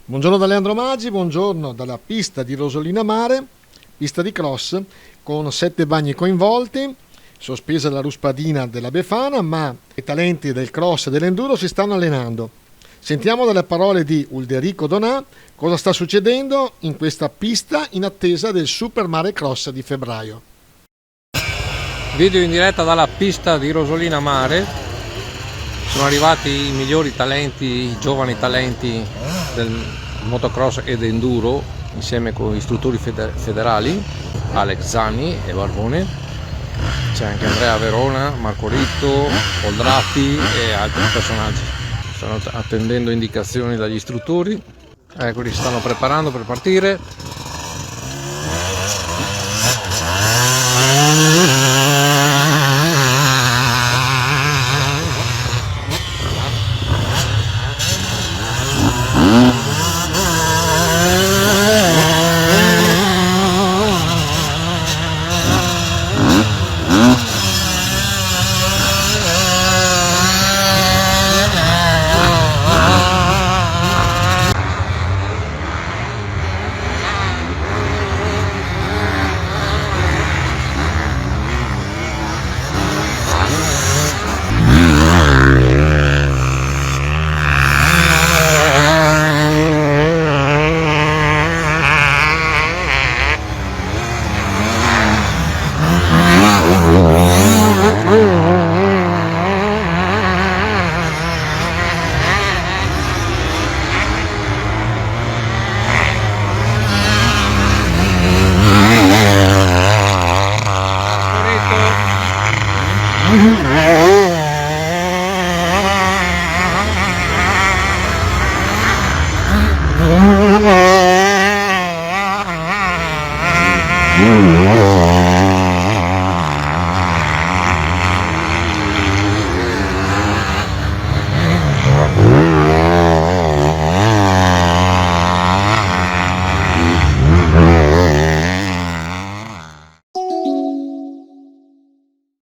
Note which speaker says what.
Speaker 1: Buongiorno da Leandro Maggi, buongiorno dalla pista di Rosolina Mare, pista di cross con 7 bagni coinvolti, sospesa la ruspadina della Befana, ma i talenti del cross e dell'enduro si stanno allenando. Sentiamo dalle parole di Ulderico Donà cosa sta succedendo in questa pista in attesa del Super Mare Cross di febbraio.
Speaker 2: Video in diretta dalla pista di Rosolina Mare. Sono arrivati i migliori talenti, i giovani talenti del motocross ed enduro insieme con gli istruttori federali Alex Zani e Barbone. C'è anche Andrea Verona, Marco Ritto, Oldrati e altri personaggi. Stanno attendendo indicazioni dagli istruttori. Eccoli, si stanno preparando per partire.